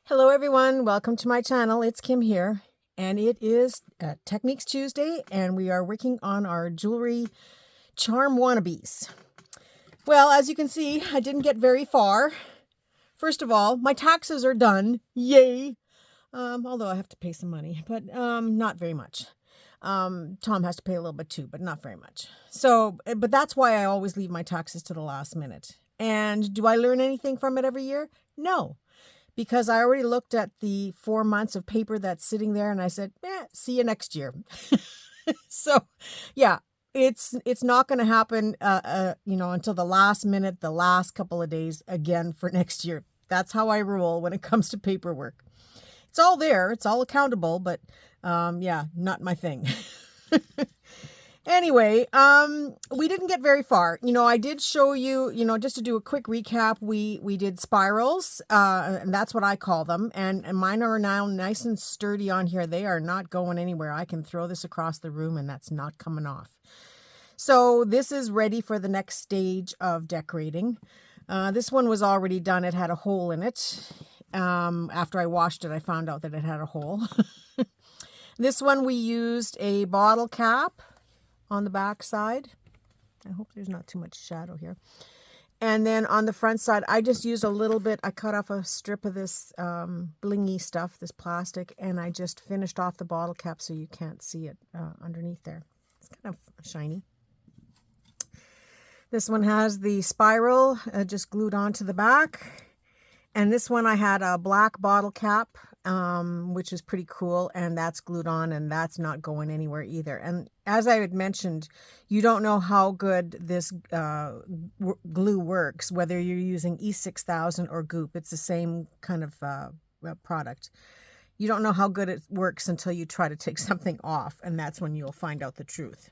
Hello everyone, welcome to my channel. It's Kim here, and it is Techniques Tuesday, and we are working on our jewelry charm wannabes. Well, as you can see, I didn't get very far. First of all, my taxes are done. Yay! Although I have to pay some money, but not very much. Tom has to pay a little bit too, but not very much. So, but that's why I always leave my taxes to the last minute. And do I learn anything from it every year? No. Because I already looked at the 4 months of paper that's sitting there and I said, see you next year. So yeah, it's not going to happen, until the last minute, the last couple of days again for next year. That's how I roll when it comes to paperwork. It's all there. It's all accountable, but yeah, not my thing. Anyway, we didn't get very far. I did show you, just to do a quick recap, we did spirals, and that's what I call them. And mine are now nice and sturdy on here. They are not going anywhere. I can throw this across the room and that's not coming off. So this is ready for the next stage of decorating. This one was already done. It had a hole in it. After I washed it, I found out that it had a hole. This one we used a bottle cap on the back side. I hope there's not too much shadow here. And then on the front side, I just used a little bit. I cut off a strip of this blingy stuff, this plastic, and I just finished off the bottle cap so you can't see it underneath there. It's kind of shiny. This one has the spiral just glued onto the back. And this one I had a black bottle cap, which is pretty cool, and that's glued on, and that's not going anywhere either. And as I had mentioned, you don't know how good this glue works, whether you're using E6000 or Goop. It's the same kind of product. You don't know how good it works until you try to take something off, and that's when you'll find out the truth.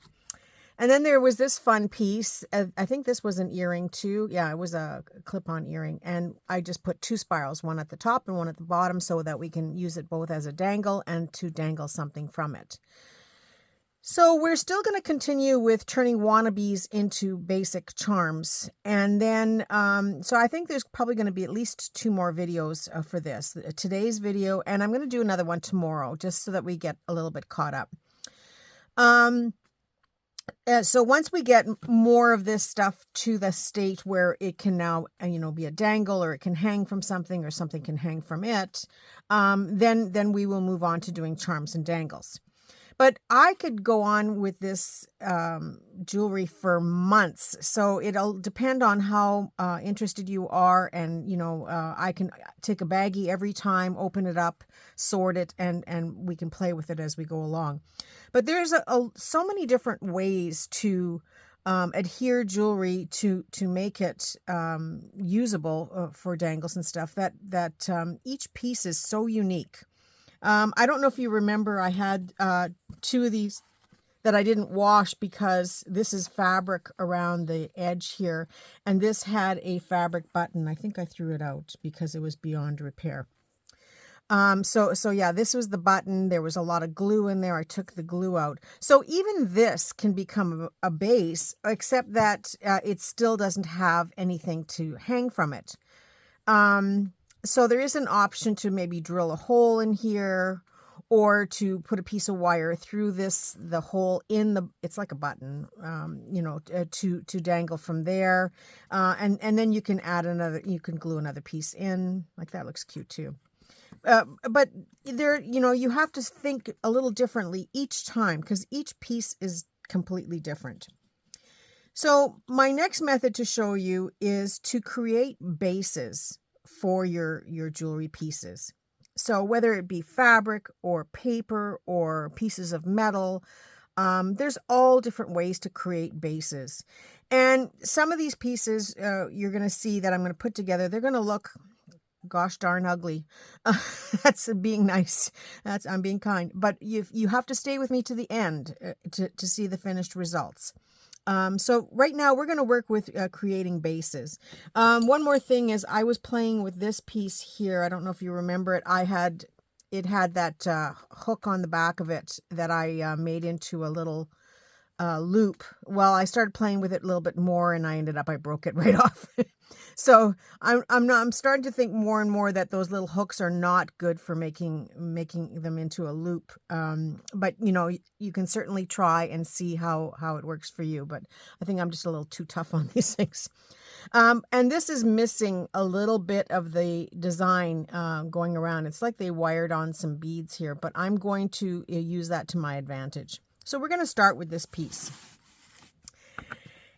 And then there was this fun piece. I think this was an earring too. Yeah, it was a clip-on earring. And I just put two spirals, one at the top and one at the bottom, so that we can use it both as a dangle and to dangle something from it. So we're still going to continue with turning wannabes into basic charms. And then, so I think there's probably going to be at least 2 more videos for this. Today's video, and I'm going to do another one tomorrow, just so that we get a little bit caught up. So once we get more of this stuff to the state where it can now, be a dangle, or it can hang from something, or something can hang from it, then we will move on to doing charms and dangles. But I could go on with this jewelry for months, so it'll depend on how interested you are. And I can take a baggie every time, open it up, sort it, and we can play with it as we go along. But there's so many different ways to adhere jewelry to make it usable for dangles and stuff, that each piece is so unique. I don't know if you remember, I had 2 of these that I didn't wash because this is fabric around the edge here, and this had a fabric button. I think I threw it out because it was beyond repair. So yeah, this was the button. There was a lot of glue in there. I took the glue out. So even this can become a base, except that it still doesn't have anything to hang from it. So there is an option to maybe drill a hole in here, or to put a piece of wire through the hole in it's like a button, to dangle from there. And then you can you can glue another piece in, like that looks cute too. But there, you have to think a little differently each time, because each piece is completely different. So my next method to show you is to create bases for your jewelry pieces. So whether it be fabric or paper or pieces of metal, there's all different ways to create bases. And some of these pieces you're going to see that I'm going to put together, they're going to look gosh darn ugly. That's being nice. I'm being kind. But you have to stay with me to the end to see the finished results. So right now we're going to work with creating bases. One more thing is, I was playing with this piece here. I don't know if you remember it. It had that hook on the back of it that I made into a little loop. Well, I started playing with it a little bit more, and I broke it right off. So I'm starting to think more and more that those little hooks are not good for making them into a loop. But you know, you can certainly try and see how it works for you. But I think I'm just a little too tough on these things. And this is missing a little bit of the design going around. It's like they wired on some beads here, but I'm going to use that to my advantage. So we're going to start with this piece.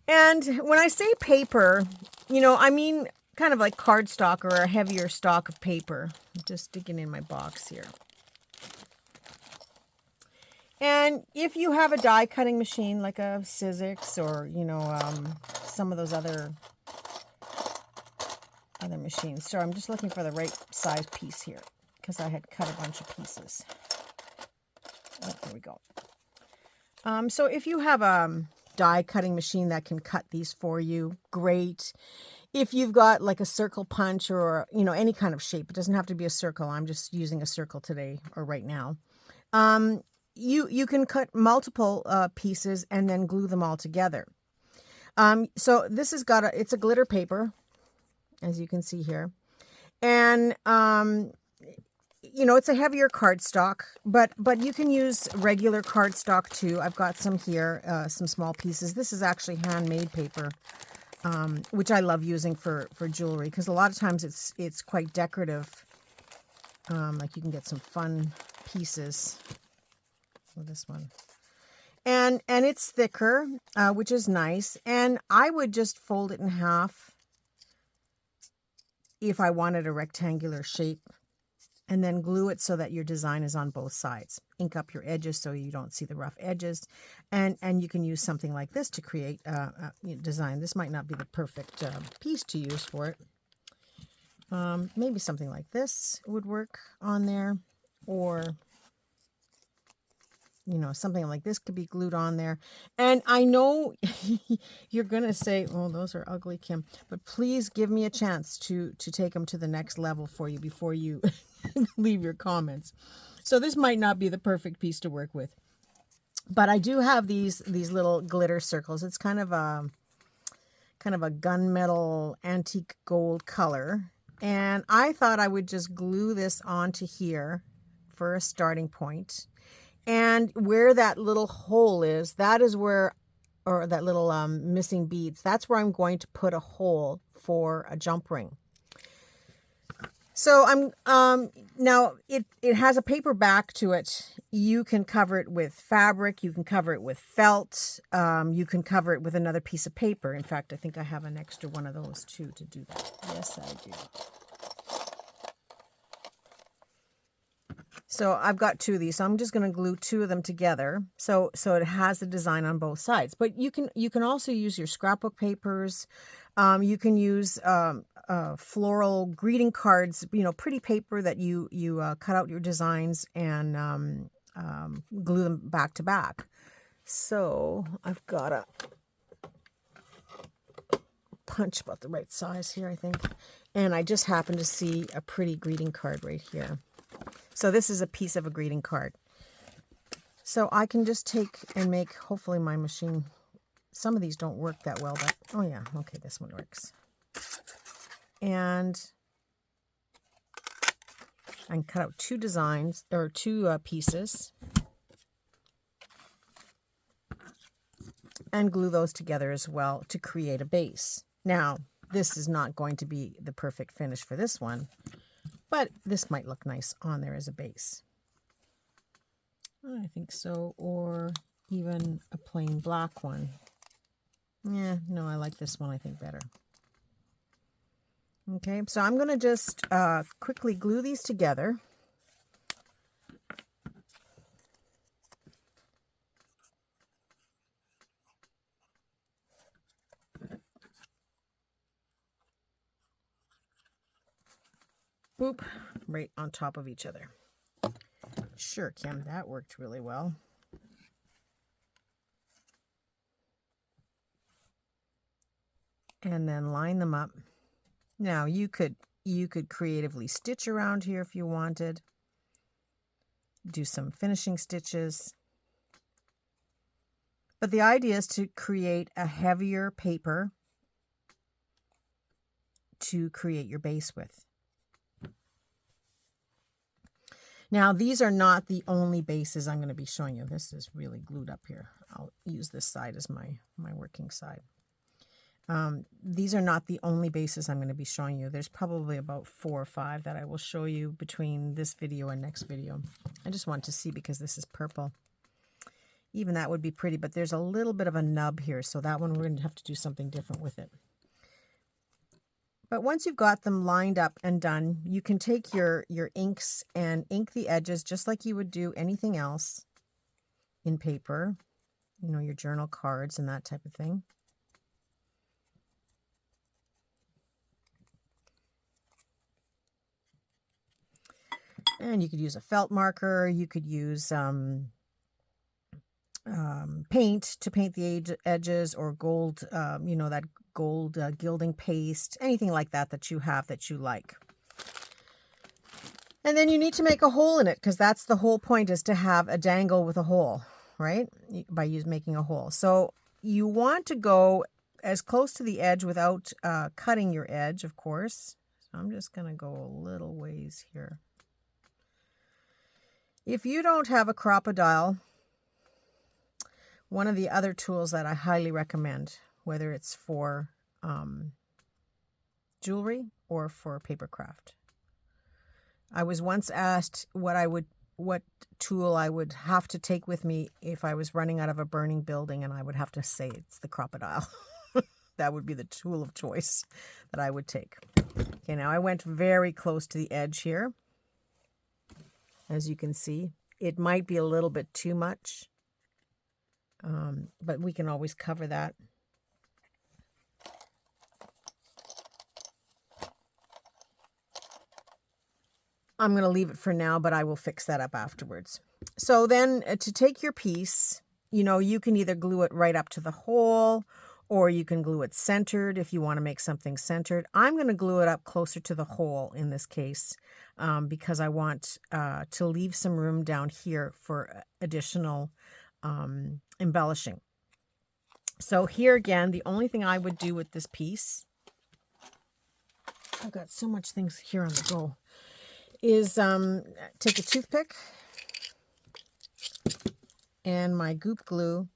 And when I say paper, you know, I mean kind of like cardstock or a heavier stock of paper. I'm just sticking in my box here. And if you have a die cutting machine like a Sizzix or, you know, some of those other machines. So I'm just looking for the right size piece here because I had cut a bunch of pieces. Oh, there we go. So if you have a die cutting machine that can cut these for you, great. If you've got like a circle punch or, you know, any kind of shape, it doesn't have to be a circle. I'm just using a circle today or right now. You can cut multiple pieces and then glue them all together. So this has got it's a glitter paper, as you can see here. And, you know, it's a heavier cardstock, but you can use regular cardstock too. I've got some here, some small pieces. This is actually handmade paper, which I love using for jewelry because a lot of times it's quite decorative. Like you can get some fun pieces with this one. And it's thicker, which is nice. And I would just fold it in half if I wanted a rectangular shape, and then glue it so that your design is on both sides. Ink up your edges so you don't see the rough edges. And you can use something like this to create a design. This might not be the perfect piece to use for it. Maybe something like this would work on there, or you know, something like this could be glued on there. And I know you're going to say, oh, those are ugly, Kim, but please give me a chance to take them to the next level for you before you leave your comments. So this might not be the perfect piece to work with, but I do have these little glitter circles. It's kind of a gunmetal antique gold color. And I thought I would just glue this onto here for a starting point. And where that little hole is, that is where, or that little missing beads, that's where I'm going to put a hole for a jump ring. So I'm, now it has a paper back to it. You can cover it with fabric. You can cover it with felt. You can cover it with another piece of paper. In fact, I think I have an extra one of those too to do that. Yes, I do. So I've got two of these, so I'm just going to glue two of them together so it has the design on both sides. But you can also use your scrapbook papers. You can use floral greeting cards, you know, pretty paper that you cut out your designs and glue them back to back. So I've got a punch about the right size here, I think. And I just happen to see a pretty greeting card right here. So this is a piece of a greeting card. So I can just take and make, hopefully my machine, some of these don't work that well, but, oh yeah, okay, this one works. And I can cut out two designs, or two pieces, and glue those together as well to create a base. Now, this is not going to be the perfect finish for this one, but this might look nice on there as a base. I think so, or even a plain black one. Yeah, no, I like this one, I think, better. Okay, so I'm going to just quickly glue these together. Boop, right on top of each other. Sure, Kim, that worked really well. And then line them up. Now you could creatively stitch around here if you wanted. Do some finishing stitches. But the idea is to create a heavier paper to create your base with. Now, these are not the only bases I'm going to be showing you. This is really glued up here. I'll use this side as my working side. These are not the only bases I'm going to be showing you. There's probably about 4 or 5 that I will show you between this video and next video. I just want to see because this is purple. Even that would be pretty, but there's a little bit of a nub here, so that one we're going to have to do something different with it. But once you've got them lined up and done, you can take your inks and ink the edges just like you would do anything else in paper, you know, your journal cards and that type of thing. And you could use a felt marker, you could use paint to paint the edges, or gold, you know, that gold gilding paste, anything like that that you have that you like. And then you need to make a hole in it, because that's the whole point, is to have a dangle with a hole, right? By making a hole. So you want to go as close to the edge without cutting your edge, of course. So I'm just going to go a little ways here. If you don't have a crocodile, one of the other tools that I highly recommend, whether it's for jewelry or for paper craft. I was once asked what tool I would have to take with me if I was running out of a burning building, and I would have to say it's the crocodile. That would be the tool of choice that I would take. Okay, now I went very close to the edge here. As you can see, it might be a little bit too much, but we can always cover that. I'm going to leave it for now, but I will fix that up afterwards. So then to take your piece, you know, you can either glue it right up to the hole, or you can glue it centered if you want to make something centered. I'm going to glue it up closer to the hole in this case, because I want to leave some room down here for additional embellishing. So here again, the only thing I would do with this piece, I've got so much things here on the go, is take a toothpick and my goop glue,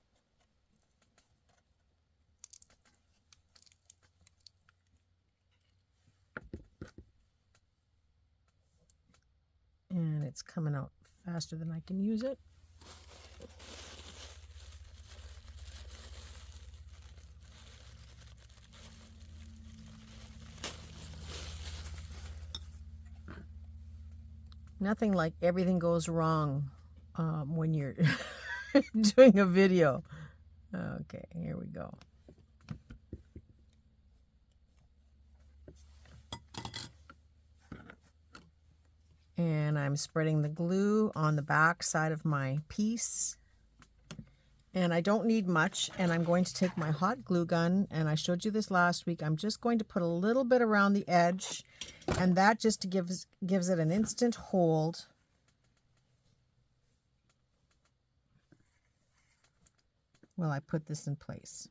and it's coming out faster than I can use it. Nothing like everything goes wrong when you're doing a video. Okay, here we go. And I'm spreading the glue on the back side of my piece. And I don't need much, and I'm going to take my hot glue gun, and I showed you this last week. I'm just going to put a little bit around the edge, and that just gives it an instant hold. While I put this in place.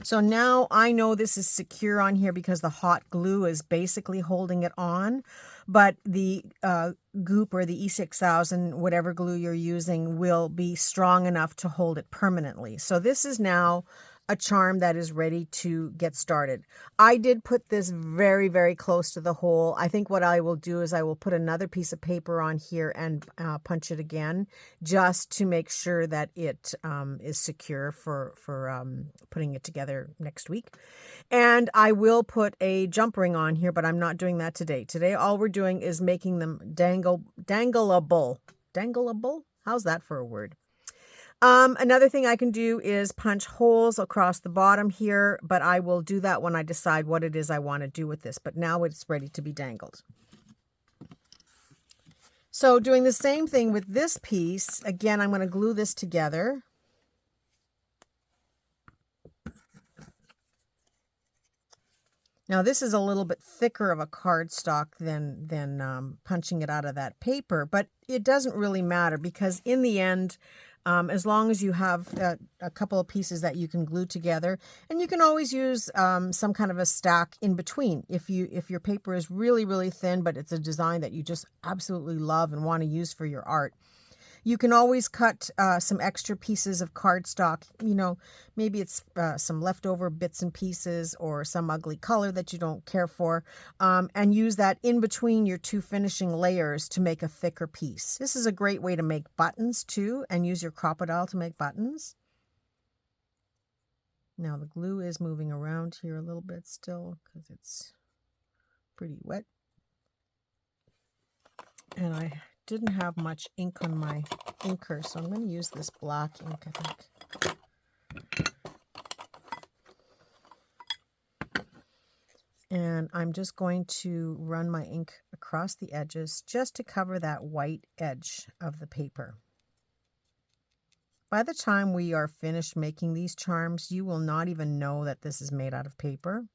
So now I know this is secure on here because the hot glue is basically holding it on, but the goop or the E6000, whatever glue you're using, will be strong enough to hold it permanently. So this is now a charm that is ready to get started. I did put this very, very close to the hole. I think what I will do is I will put another piece of paper on here and punch it again, just to make sure that it is secure for putting it together next week. And I will put a jump ring on here, but I'm not doing that today. Today, all we're doing is making them dangleable. Dangleable? How's that for a word? Another thing I can do is punch holes across the bottom here, but I will do that when I decide what it is I want to do with this. But now it's ready to be dangled. So doing the same thing with this piece, again, I'm going to glue this together. Now this is a little bit thicker of a cardstock than punching it out of that paper, but it doesn't really matter because in the end, as long as you have a couple of pieces that you can glue together. And you can always use some kind of a stack in between. If your paper is really, really thin, but it's a design that you just absolutely love and want to use for your art, you can always cut some extra pieces of cardstock. Maybe it's some leftover bits and pieces or some ugly color that you don't care for, and use that in between your two finishing layers to make a thicker piece. This is a great way to make buttons too, and use your crocodile to make buttons. Now the glue is moving around here a little bit still because it's pretty wet. And I didn't have much ink on my inker, so I'm going to use this black ink, I think. And I'm just going to run my ink across the edges just to cover that white edge of the paper. By the time we are finished making these charms, you will not even know that this is made out of paper.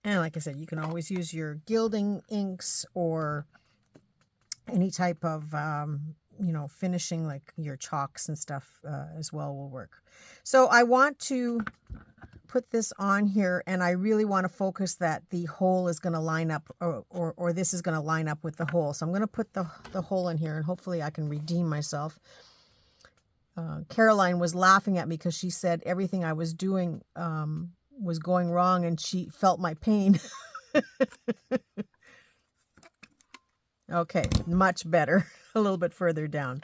And like I said, you can always use your gilding inks or any type of, finishing, like your chalks and stuff as well will work. So I want to put this on here, and I really want to focus that the hole is going to line up, or this is going to line up with the hole. So I'm going to put the hole in here, and hopefully I can redeem myself. Caroline was laughing at me because she said everything I was doing was going wrong, and she felt my pain. Okay, much better. A little bit further down.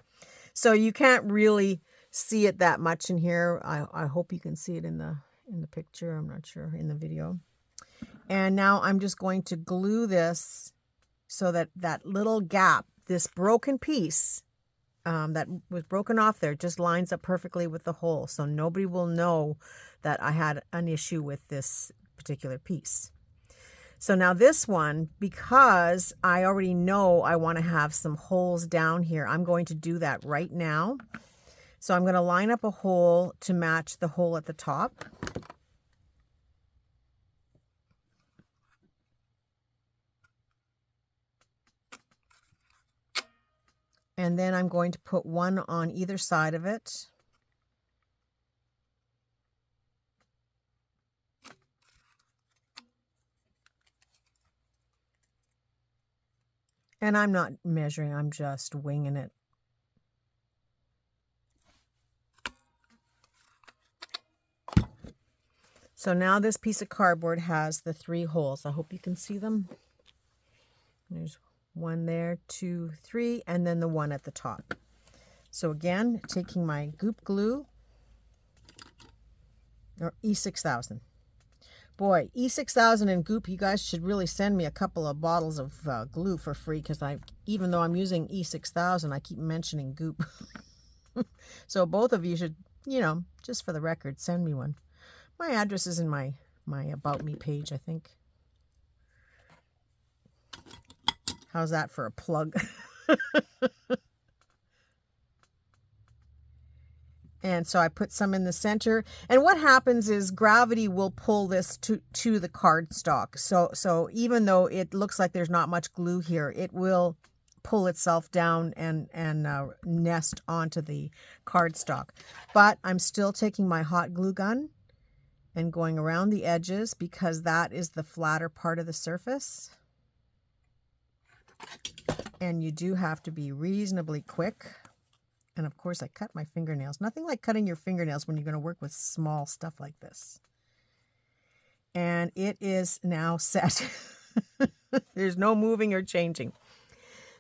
So you can't really see it that much in here. I hope you can see it in the picture. I'm not sure, in the video. And now I'm just going to glue this so that that little gap, this broken piece that was broken off there, just lines up perfectly with the hole. So nobody will know that I had an issue with this particular piece. So now this one, because I already know I want to have some holes down here, I'm going to do that right now. So I'm going to line up a hole to match the hole at the top. And then I'm going to put one on either side of it. And I'm not measuring, I'm just winging it. So now this piece of cardboard has the 3 holes. I hope you can see them. There's one there, 2, 3, and then the one at the top. So again, taking my goop glue, or E6000. Boy, E6000 and goop, you guys should really send me a couple of bottles of glue for free, because even though I'm using E6000, I keep mentioning goop. So both of you should, just for the record, send me one. My address is in my About Me page, I think. How's that for a plug? And so I put some in the center. And what happens is gravity will pull this to the cardstock. So even though it looks like there's not much glue here, it will pull itself down and nest onto the cardstock. But I'm still taking my hot glue gun and going around the edges, because that is the flatter part of the surface. And you do have to be reasonably quick. And of course, I cut my fingernails. Nothing like cutting your fingernails when you're going to work with small stuff like this. And it is now set. There's no moving or changing.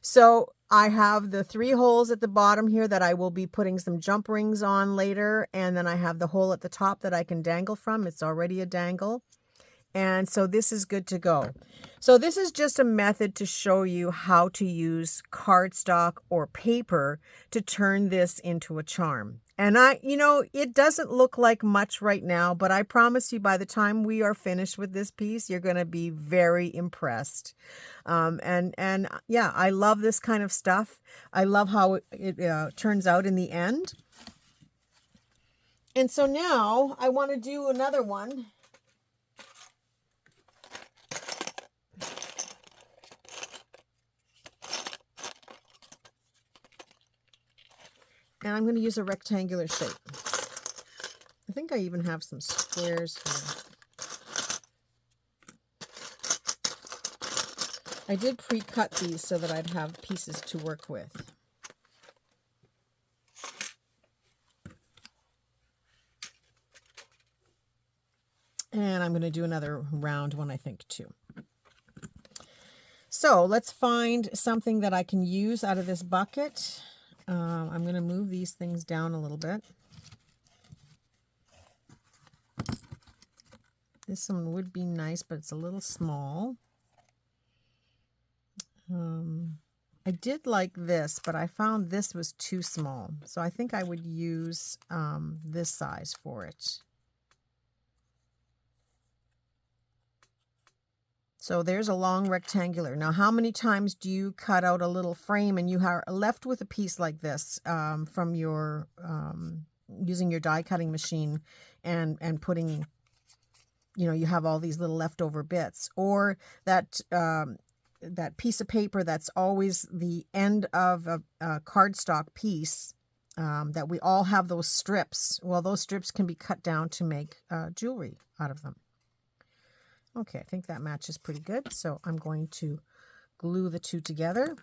So I have the 3 holes at the bottom here that I will be putting some jump rings on later. And then I have the hole at the top that I can dangle from. It's already a dangle. And so this is good to go. So this is just a method to show you how to use cardstock or paper to turn this into a charm. And it doesn't look like much right now, but I promise you by the time we are finished with this piece, you're going to be very impressed. And yeah, I love this kind of stuff. I love how it turns out in the end. And so now I want to do another one. And I'm going to use a rectangular shape. I think I even have some squares here. I did pre-cut these so that I'd have pieces to work with. And I'm going to do another round one, I think, too. So let's find something that I can use out of this bucket. I'm going to move these things down a little bit. This one would be nice, but it's a little small. I did like this, but I found this was too small. So I think I would use this size for it. So there's a long rectangular. Now, how many times do you cut out a little frame and you are left with a piece like this from your using your die cutting machine and putting, you know, you have all these little leftover bits, or that that piece of paper that's always the end of a cardstock piece, that we all have those strips. Well, those strips can be cut down to make jewelry out of them. Okay, I think that matches pretty good. So I'm going to glue the two together.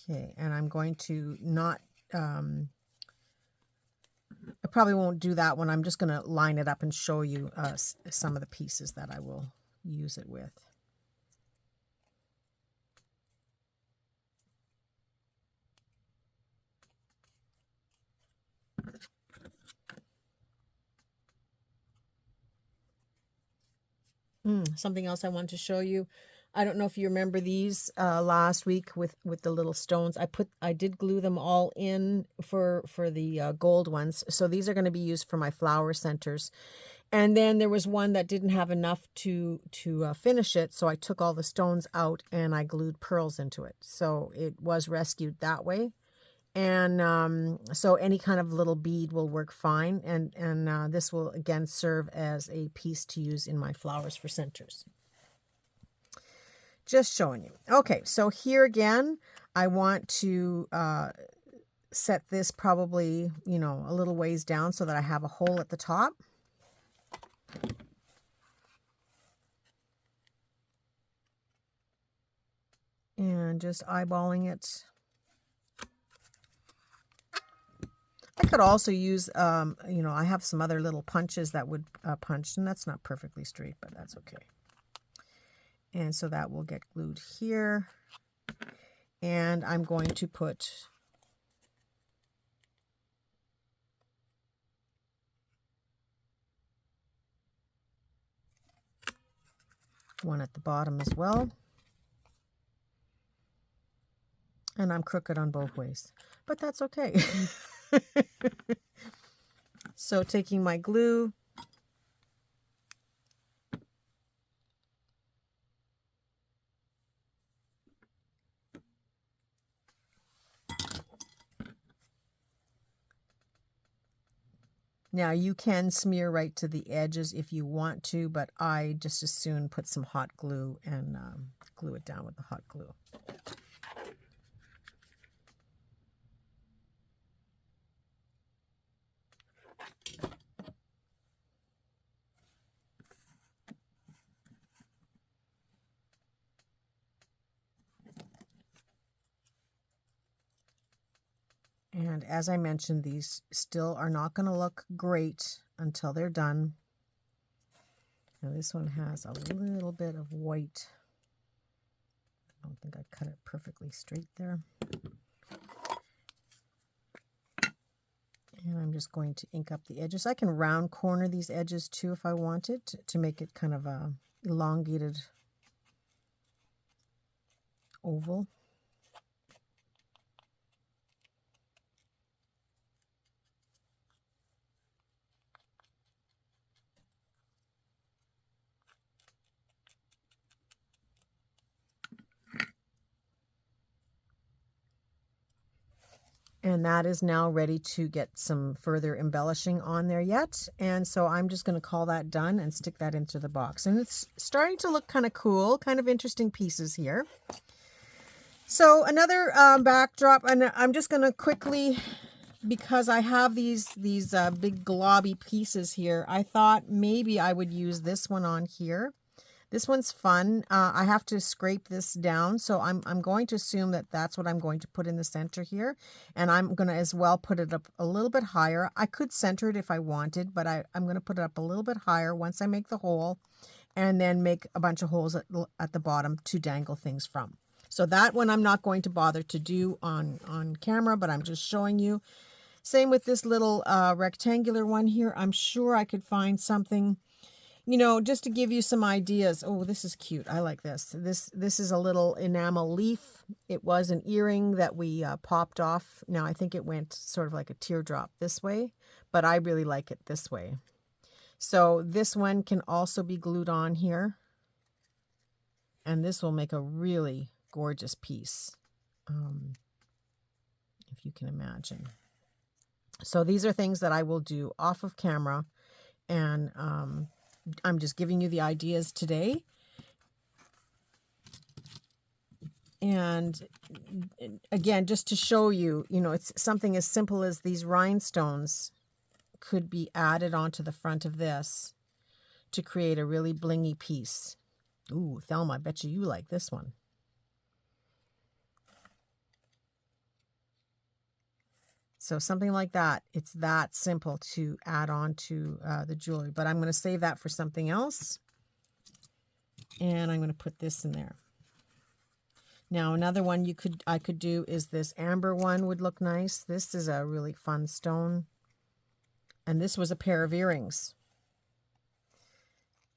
Okay, and I'm going to not, I probably won't do that one. I'm just going to line it up and show you some of the pieces that I will use it with. Something else I want to show you. I don't know if you remember these last week with the little stones. I did glue them all in for the gold ones. So these are going to be used for my flower centers. And then there was one that didn't have enough to finish it. So I took all the stones out and I glued pearls into it. So it was rescued that way. And so any kind of little bead will work fine. And this will, again, serve as a piece to use in my flowers for centers. Just showing you. Okay, so here again, I want to set this probably, you know, a little ways down so that I have a hole at the top. And just eyeballing it. I could also use, you know, I have some other little punches that would punch, and that's not perfectly straight, but that's okay. And so that will get glued here. And I'm going to put one at the bottom as well. And I'm crooked on both ways, but that's okay. So taking my glue, now you can smear right to the edges if you want to, but I just as soon put some hot glue and glue it down with the hot glue. And as I mentioned, these still are not going to look great until they're done. Now this one has a little bit of white. I don't think I cut it perfectly straight there. And I'm just going to ink up the edges. I can round corner these edges too if I wanted to make it kind of a elongated oval. And that is now ready to get some further embellishing on there yet. And so I'm just going to call that done and stick that into the box. And it's starting to look kind of cool, kind of interesting pieces here. So another backdrop, and I'm just going to quickly, because I have these big globby pieces here, I thought maybe I would use this one on here. This one's fun. I have to scrape this down, so I'm going to assume that that's what I'm going to put in the center here. And I'm going to as well put it up a little bit higher. I could center it if I wanted, but I'm going to put it up a little bit higher once I make the hole, and then make a bunch of holes at the bottom to dangle things from. So that one I'm not going to bother to do on camera, but I'm just showing you. Same with this little rectangular one here. I'm sure I could find something, you know, just to give you some ideas. Oh, this is cute. I like this. This is a little enamel leaf. It was an earring that we popped off. Now I think it went sort of like a teardrop this way, but I really like it this way. So this one can also be glued on here, and this will make a really gorgeous piece, if you can imagine. So these are things that I will do off of camera, and I'm just giving you the ideas today. And again, just to show you, you know, it's something as simple as these rhinestones could be added onto the front of this to create a really blingy piece. Ooh, Thelma, I bet you like this one. So something like that. It's that simple to add on to the jewelry. But I'm going to save that for something else. And I'm going to put this in there. Now another one I could do is this amber one would look nice. This is a really fun stone. And this was a pair of earrings.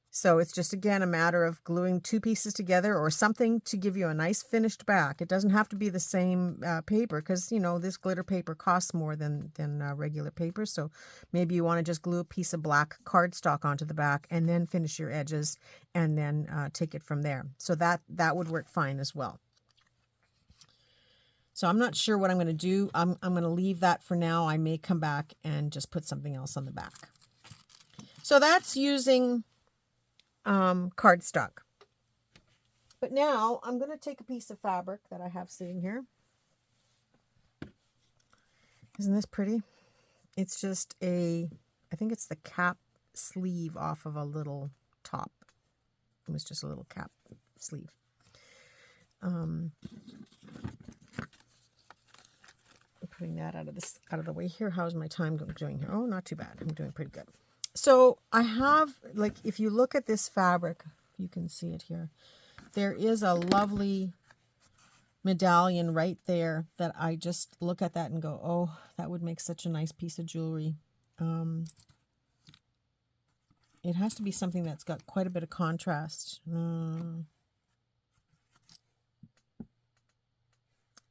So it's just, again, a matter of gluing two pieces together or something to give you a nice finished back. It doesn't have to be the same paper, because, you know, this glitter paper costs more than regular paper. So maybe you want to just glue a piece of black cardstock onto the back and then finish your edges and then take it from there. So that would work fine as well. So I'm not sure what I'm going to do. I'm going to leave that for now. I may come back and just put something else on the back. So that's using cardstock. But now I'm going to take a piece of fabric that I have sitting here. Isn't this pretty? It's just I think it's the cap sleeve off of a little top. It was just a little cap sleeve. Putting that out of the way here. How's my time doing here? Oh, not too bad. I'm doing pretty good. So I have, like, if you look at this fabric, you can see it here. There is a lovely medallion right there that I just look at that and go, oh, that would make such a nice piece of jewelry. It has to be something that's got quite a bit of contrast.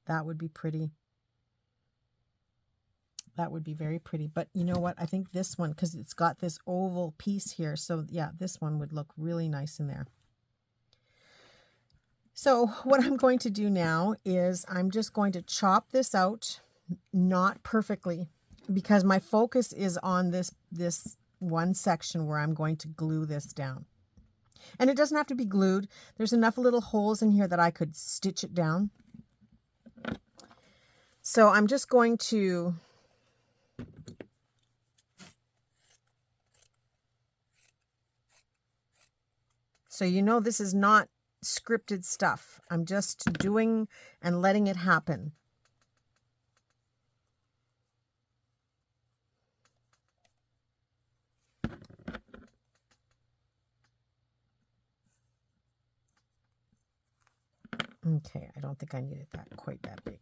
That would be pretty. That would be very pretty. But you know what? I think this one, because it's got this oval piece here. So yeah, this one would look really nice in there. So what I'm going to do now is I'm just going to chop this out, not perfectly, because my focus is on this one section where I'm going to glue this down. And it doesn't have to be glued. There's enough little holes in here that I could stitch it down. So I'm just going to so you know this is not scripted stuff. I'm just doing and letting it happen. Okay, I don't think I needed that quite that big.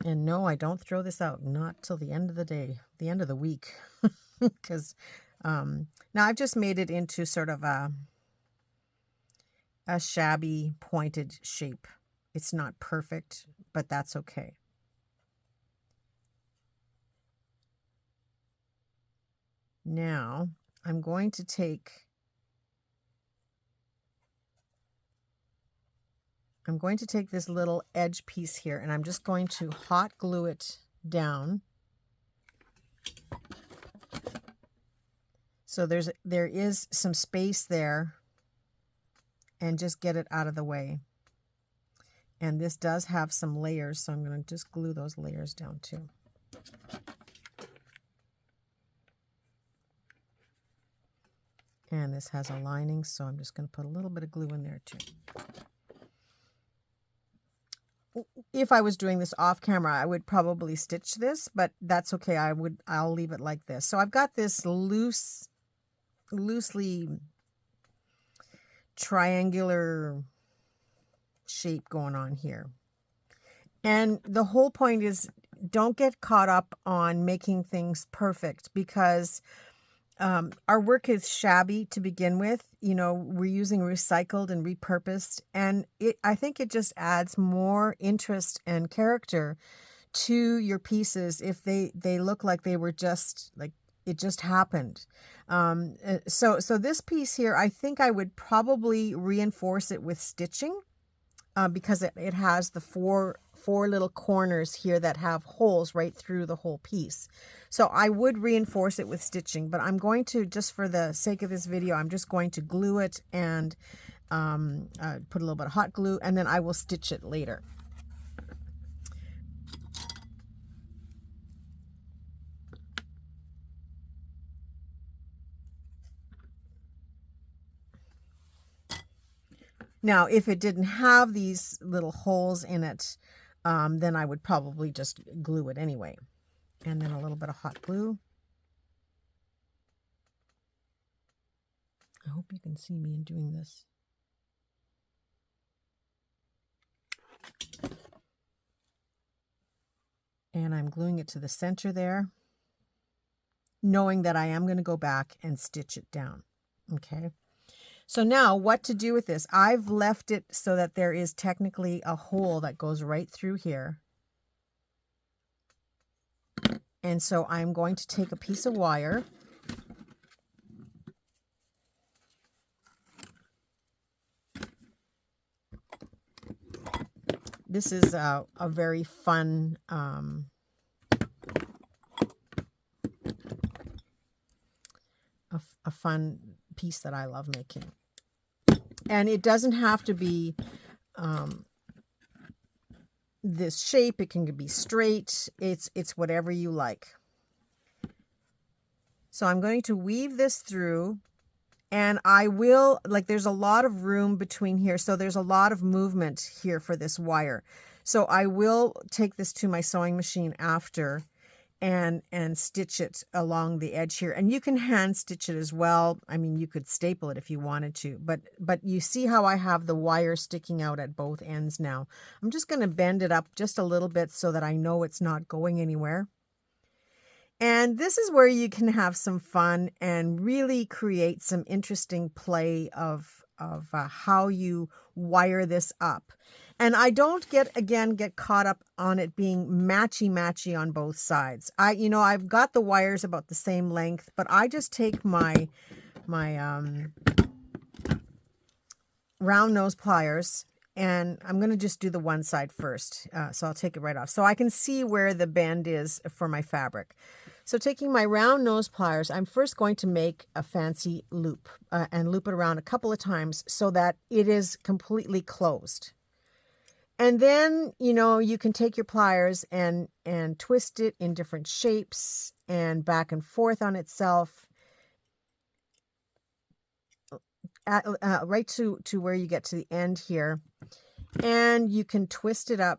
And no, I don't throw this out, not till the end of the day, the end of the week. Because now I've just made it into sort of a shabby pointed shape. It's not perfect, but that's okay. Now I'm going to take I'm going to take this little edge piece here and I'm just going to hot glue it down. So there is some space there, and just get it out of the way. And this does have some layers, so I'm going to just glue those layers down too. And this has a lining, so I'm just going to put a little bit of glue in there too. If I was doing this off camera, I would probably stitch this, but that's okay. I'll leave it like this. So I've got this loosely triangular shape going on here. And the whole point is, don't get caught up on making things perfect, because our work is shabby to begin with. You know, we're using recycled and repurposed, and I think it just adds more interest and character to your pieces if they look like they were just like it just happened. So this piece here, I think I would probably reinforce it with stitching, because it has the four little corners here that have holes right through the whole piece. So I would reinforce it with stitching, but I'm going to, just for the sake of this video, I'm just going to glue it and put a little bit of hot glue, and then I will stitch it later. Now, if it didn't have these little holes in it, then I would probably just glue it anyway. And then a little bit of hot glue. I hope you can see me in doing this. And I'm gluing it to the center there, knowing that I am going to go back and stitch it down. Okay. So now what to do with this? I've left it so that there is technically a hole that goes right through here. And so I'm going to take a piece of wire. This is a very fun a fun piece that I love making. And it doesn't have to be this shape. It can be straight. It's whatever you like. So I'm going to weave this through, and I will, like, there's a lot of room between here, so there's a lot of movement here for this wire. So I will take this to my sewing machine after and stitch it along the edge here. And you can hand stitch it as well. I mean, you could staple it if you wanted to, but you see how I have the wire sticking out at both ends now. I'm just going to bend it up just a little bit so that I know it's not going anywhere. And this is where you can have some fun and really create some interesting play of how you wire this up. And I don't get caught up on it being matchy on both sides. I've got the wires about the same length, but I just take my round nose pliers, and I'm going to just do the one side first. So I'll take it right off so I can see where the bend is for my fabric. So taking my round nose pliers, I'm first going to make a fancy loop and loop it around a couple of times so that it is completely closed. And then, you can take your pliers and twist it in different shapes and back and forth on itself, right to where you get to the end here. And you can twist it up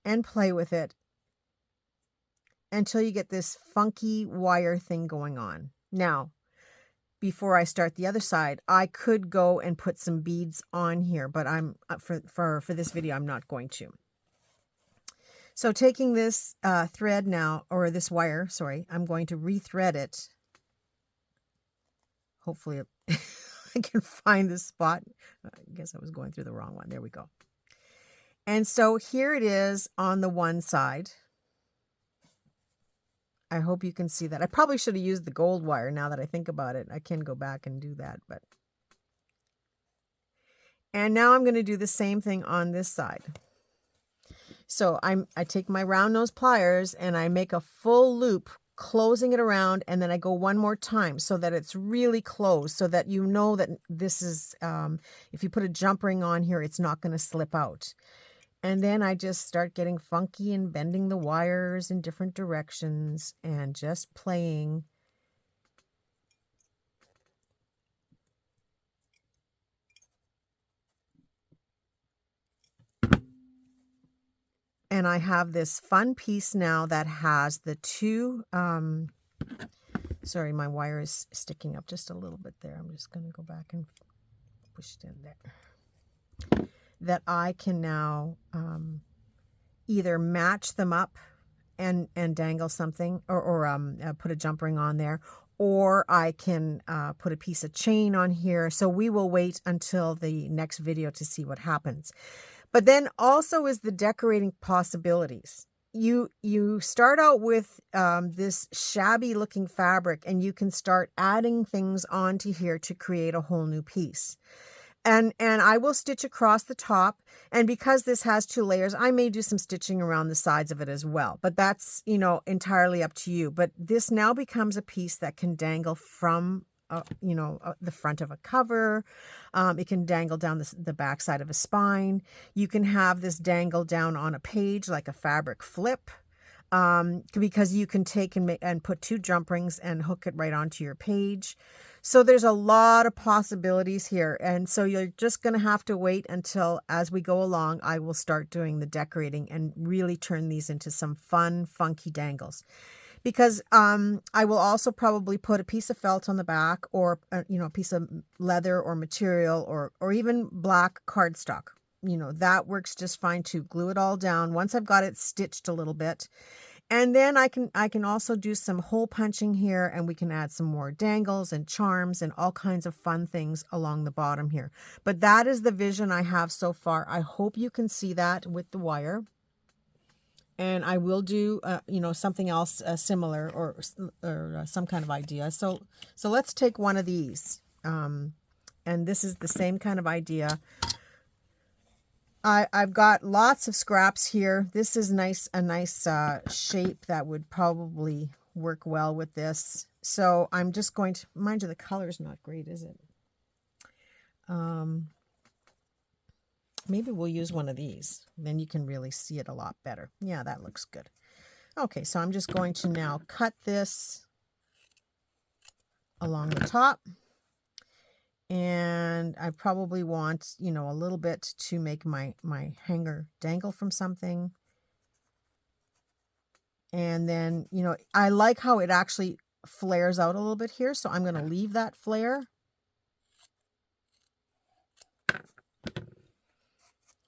and play with it until you get this funky wire thing going on. Now, before I start the other side, I could go and put some beads on here, but I'm for this video, I'm not going to. So taking this thread now, or this wire, sorry, I'm going to rethread it. Hopefully I can find this spot. I guess I was going through the wrong one. There we go. And so here it is on the one side. I hope you can see that. I probably should have used the gold wire now that I think about it. I can go back and do that, but. And now I'm going to do the same thing on this side. So I take my round nose pliers and I make a full loop, closing it around, and then I go one more time so that it's really closed, so that you know that this is, if you put a jump ring on here, it's not going to slip out. And then I just start getting funky and bending the wires in different directions and just playing. And I have this fun piece now that has the two, sorry, my wire is sticking up just a little bit there. I'm just going to go back and push it in there. That I can now either match them up and dangle something, or put a jump ring on there, or I can put a piece of chain on here. So we will wait until the next video to see what happens. But then also is the decorating possibilities. You start out with this shabby looking fabric, and you can start adding things onto here to create a whole new piece. And I will stitch across the top. And because this has 2 layers, I may do some stitching around the sides of it as well. But that's, entirely up to you. But this now becomes a piece that can dangle from, the front of a cover. It can dangle down the back side of a spine. You can have this dangle down on a page like a fabric flip. Because you can take and put 2 jump rings and hook it right onto your page. So there's a lot of possibilities here. And so you're just going to have to wait until, as we go along, I will start doing the decorating and really turn these into some fun, funky dangles. Because I will also probably put a piece of felt on the back, or a piece of leather or material, or even black cardstock. That works just fine to glue it all down once I've got it stitched a little bit. And then I can also do some hole punching here, and we can add some more dangles and charms and all kinds of fun things along the bottom here. But that is the vision I have so far. I hope you can see that with the wire. And I will do, something else similar, or some kind of idea. So let's take one of these. And this is the same kind of idea. I've got lots of scraps here. This is a nice shape that would probably work well with this. So I'm just going to, mind you, the color's not great, is it? Maybe we'll use one of these. Then you can really see it a lot better. Yeah, that looks good. Okay, so I'm just going to now cut this along the top. And I probably want, a little bit to make my hanger dangle from something. And then, I like how it actually flares out a little bit here. So I'm going to leave that flare.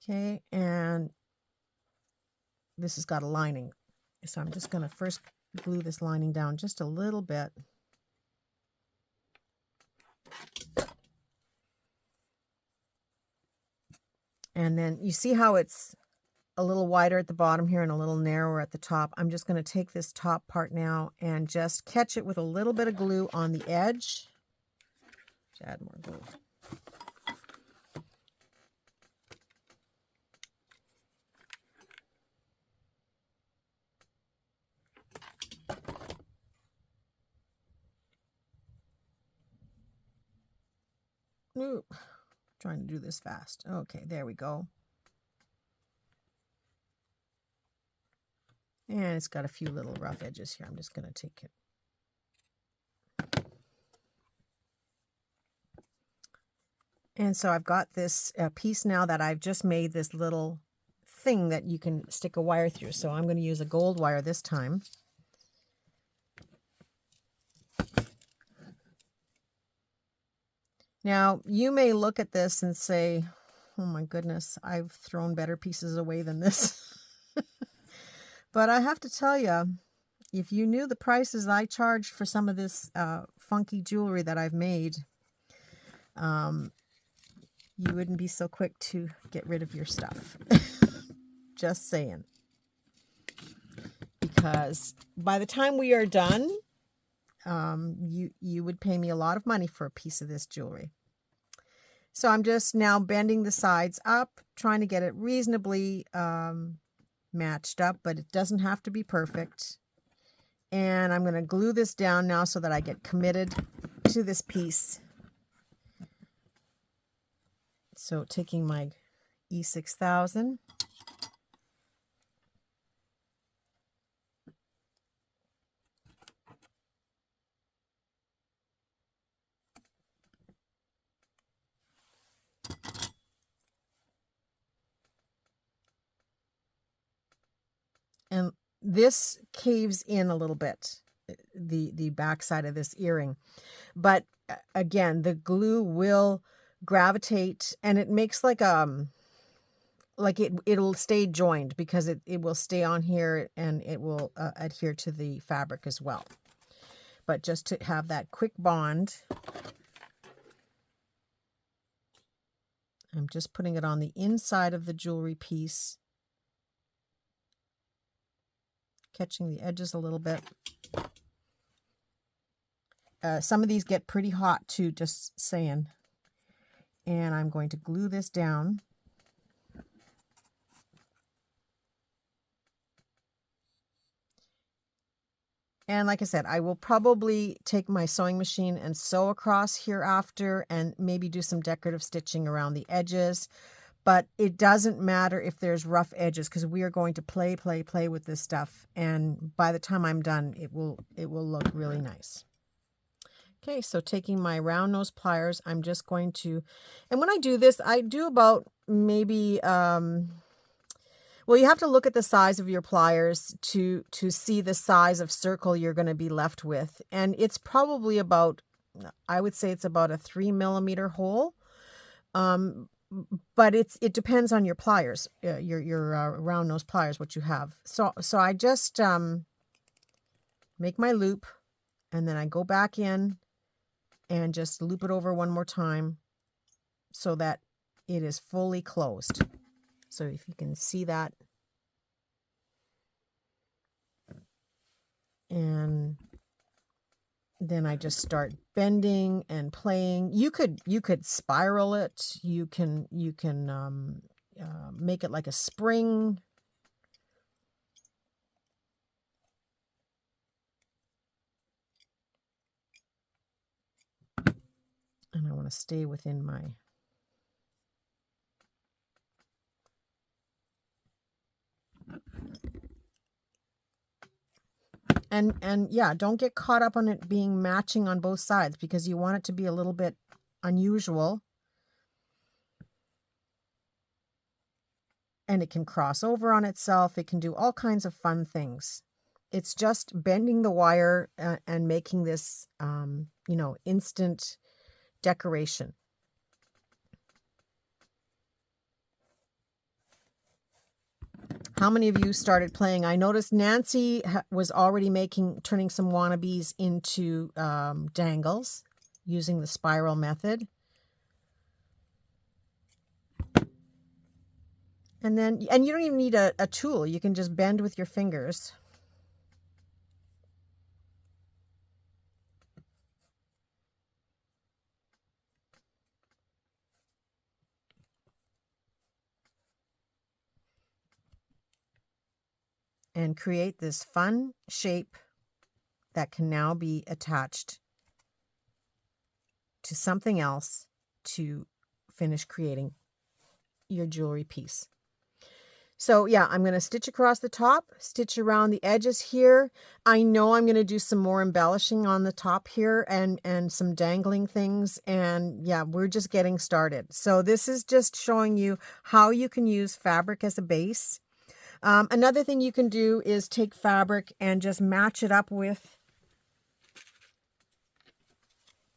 Okay, and this has got a lining. So I'm just going to first glue this lining down just a little bit. And then you see how it's a little wider at the bottom here and a little narrower at the top. I'm just going to take this top part now and just catch it with a little bit of glue on the edge. Just add more glue. Ooh, trying to do this fast. Okay, there we go. And it's got a few little rough edges here. I'm just going to take it. And so I've got this piece now that I've just made this little thing that you can stick a wire through. So I'm going to use a gold wire this time. Now, you may look at this and say, oh my goodness, I've thrown better pieces away than this. But I have to tell you, if you knew the prices I charge for some of this funky jewelry that I've made, you wouldn't be so quick to get rid of your stuff. Just saying. Because by the time we are done, you would pay me a lot of money for a piece of this jewelry. So I'm just now bending the sides up, trying to get it reasonably matched up, but it doesn't have to be perfect. And I'm going to glue this down now so that I get committed to this piece. So taking my E6000. And this caves in a little bit, the back side of this earring. But again, the glue will gravitate, and it makes like it'll stay joined because it will stay on here, and it will adhere to the fabric as well. But just to have that quick bond, I'm just putting it on the inside of the jewelry piece, catching the edges a little bit. Some of these get pretty hot too, just saying. And I'm going to glue this down. And like I said, I will probably take my sewing machine and sew across here after, and maybe do some decorative stitching around the edges. But it doesn't matter if there's rough edges, because we are going to play with this stuff. And by the time I'm done, it will look really nice. Okay, so taking my round nose pliers, I'm just going to, and when I do this, I do about maybe, well, you have to look at the size of your pliers to see the size of circle you're going to be left with. And it's probably about, I would say it's about a 3mm hole. But it depends on your pliers, your round nose pliers, what you have. So I just make my loop, and then I go back in and just loop it over one more time so that it is fully closed. So if you can see that. And then I just start bending and playing. You could spiral it. You can make it like a spring. And I want to stay within my and yeah, don't get caught up on it being matching on both sides, because you want it to be a little bit unusual. And it can cross over on itself. It can do all kinds of fun things. It's just bending the wire and making this, instant decoration. How many of you started playing? I noticed Nancy was already turning some wannabes into dangles using the spiral method. And you don't even need a tool. You can just bend with your fingers. And create this fun shape that can now be attached to something else to finish creating your jewelry piece. So yeah, I'm going to stitch across the top, stitch around the edges here. I know I'm going to do some more embellishing on the top here and some dangling things. And yeah, we're just getting started. So this is just showing you how you can use fabric as a base. Another thing you can do is take fabric and just match it up with,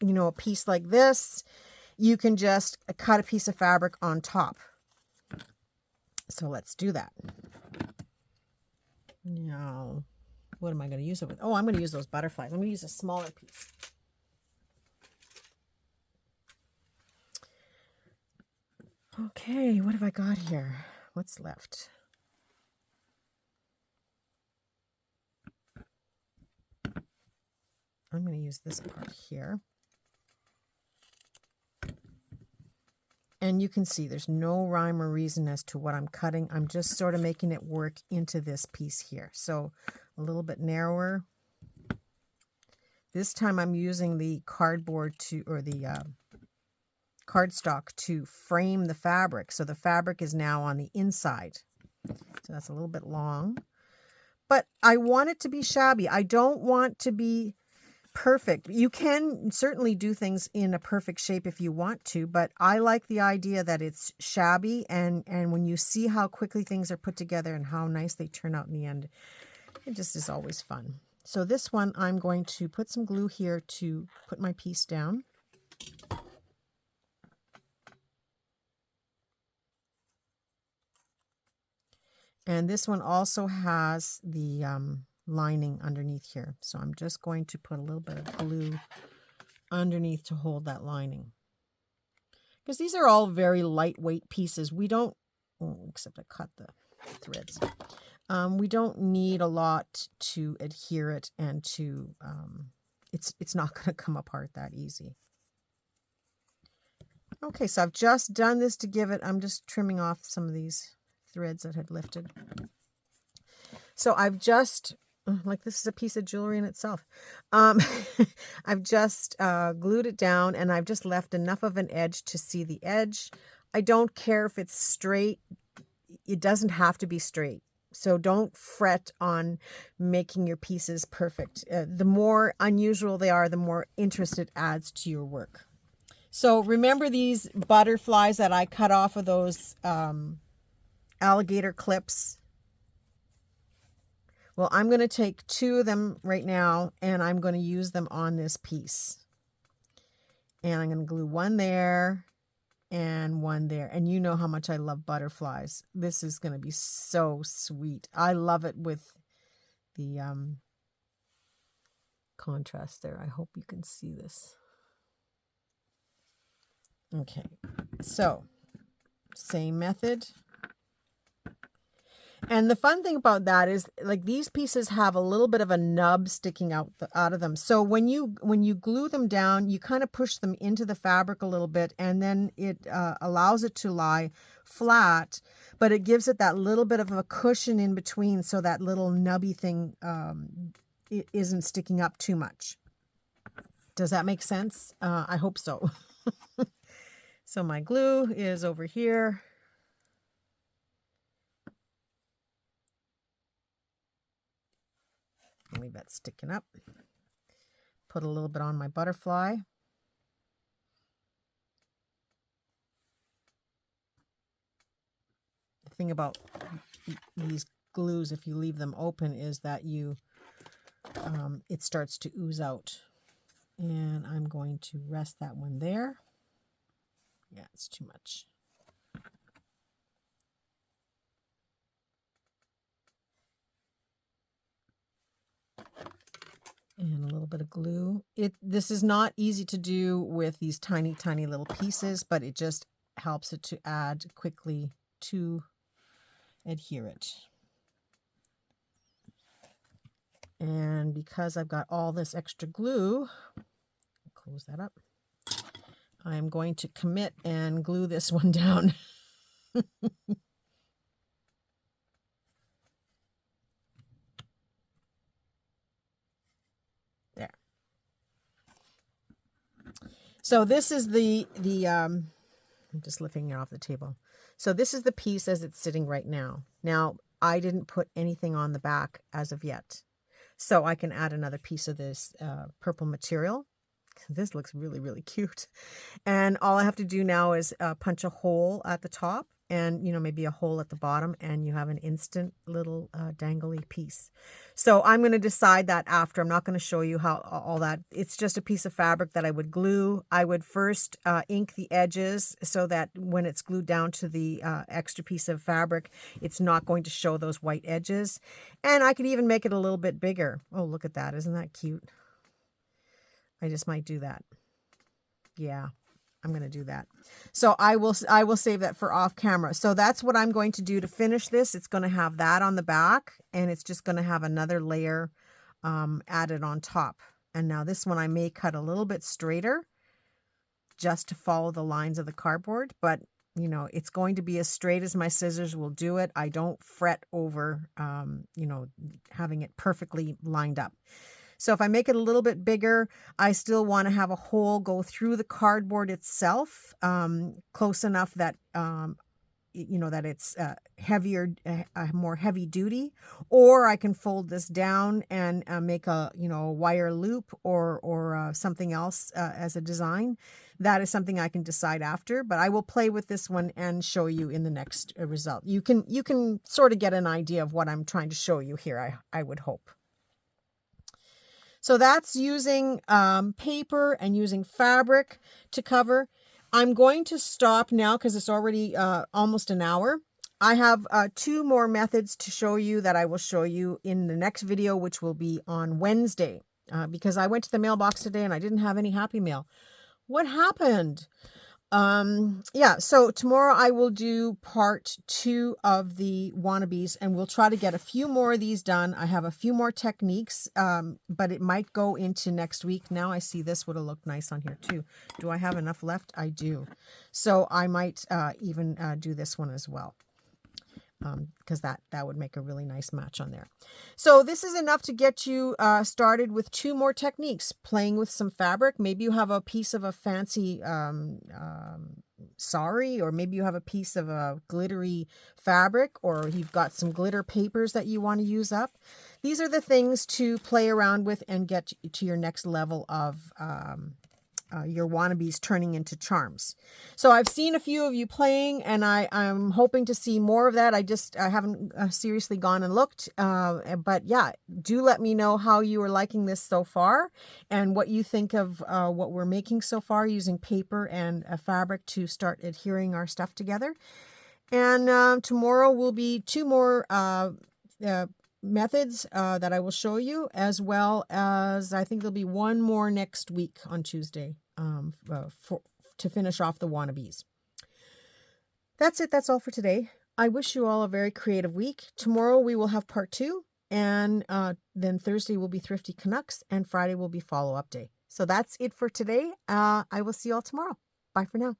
a piece like this. You can just cut a piece of fabric on top. So let's do that. Now, what am I going to use it with? Oh, I'm going to use those butterflies. I'm going to use a smaller piece. Okay, what have I got here? What's left? I'm going to use this part here. And you can see there's no rhyme or reason as to what I'm cutting. I'm just sort of making it work into this piece here. So a little bit narrower. This time I'm using the cardboard or the cardstock to frame the fabric. So the fabric is now on the inside. So that's a little bit long. But I want it to be shabby. I don't want to be perfect. You can certainly do things in a perfect shape if you want to, but I like the idea that it's shabby, and when you see how quickly things are put together and how nice they turn out in the end, it just is always fun. So this one, I'm going to put some glue here to put my piece down. And this one also has the lining underneath here. So I'm just going to put a little bit of glue underneath to hold that lining. Because these are all very lightweight pieces. We don't, except I cut the threads. We don't need a lot to adhere it and to, it's not going to come apart that easy. Okay, so I've just done this to give it, I'm just trimming off some of these threads that had lifted. So I've just, like this is a piece of jewelry in itself. I've just glued it down, and I've just left enough of an edge to see the edge. I don't care if it's straight. It doesn't have to be straight. So don't fret on making your pieces perfect. The more unusual they are, the more interest it adds to your work. So remember these butterflies that I cut off of those alligator clips? Well, I'm going to take 2 of them right now, and I'm going to use them on this piece. And I'm going to glue one there and one there. And you know how much I love butterflies. This is going to be so sweet. I love it with the contrast there. I hope you can see this. Okay, so same method. And the fun thing about that is, like, these pieces have a little bit of a nub sticking out of them. So when you glue them down, you kind of push them into the fabric a little bit, and then it allows it to lie flat, but it gives it that little bit of a cushion in between, so that little nubby thing it isn't sticking up too much. Does that make sense? I hope so. So my glue is over here. Leave that sticking up. Put a little bit on my butterfly. The thing about these glues, if you leave them open, is that it starts to ooze out. And I'm going to rest that one there. Yeah, it's too much. And a little bit of glue. This is not easy to do with these tiny, tiny little pieces, but it just helps it to add quickly to adhere it. And because I've got all this extra glue, close that up, I'm going to commit and glue this one down. There. So this is I'm just lifting it off the table. So this is the piece as it's sitting right now. Now, I didn't put anything on the back as of yet. So I can add another piece of this purple material. This looks really, really cute. And all I have to do now is punch a hole at the top, and, you know, maybe a hole at the bottom, and you have an instant little dangly piece. So I'm going to decide that after. I'm not going to show you how all that. It's just a piece of fabric that I would glue. I would first ink the edges so that when it's glued down to the extra piece of fabric, it's not going to show those white edges. And I could even make it a little bit bigger. Oh, look at that. Isn't that cute? I just might do that. Yeah, I'm going to do that. So I will save that for off camera. So that's what I'm going to do to finish this. It's going to have that on the back, and it's just going to have another layer added on top. And now this one I may cut a little bit straighter just to follow the lines of the cardboard, but You know, it's going to be as straight as my scissors will do it. I don't fret over, you know, having it perfectly lined up. So if I make it a little bit bigger, I still want to have a hole go through the cardboard itself, close enough that, you know, that it's heavier, more heavy duty, or I can fold this down and make a, you know, a wire loop or something else as a design. That is something I can decide after, but I will play with this one and show you in the next result. You can sort of get an idea of what I'm trying to show you here, I would hope. So that's using paper and using fabric to cover. I'm going to stop now because it's already almost an hour. I have 2 more methods to show you that I will show you in the next video, which will be on Wednesday, because I went to the mailbox today and I didn't have any happy mail. What happened? Yeah, so tomorrow I will do part 2 of the wannabes, and we'll try to get a few more of these done. I have a few more techniques, but it might go into next week. Now I see this would have looked nice on here too. Do I have enough left? I do. So I might even do this one as well, because that would make a really nice match on there. So this is enough to get you started with 2 more techniques. Playing with some fabric. Maybe you have a piece of a fancy sari, or maybe you have a piece of a glittery fabric, or you've got some glitter papers that you want to use up. These are the things to play around with and get to your next level of your wannabes turning into charms. So I've seen a few of you playing, and I'm hoping to see more of that. I haven't seriously gone and looked, but yeah, do let me know how you are liking this so far and what you think of what we're making so far using paper and fabric to start adhering our stuff together. And tomorrow will be 2 more methods that I will show you, as well as I think there'll be 1 more next week on Tuesday to finish off the wannabes. That's it. That's all for today. I wish you all a very creative week. Tomorrow we will have part 2, and then Thursday will be Thrifty Canucks, and Friday will be follow-up day. So that's it for today. I will see you all tomorrow. Bye for now.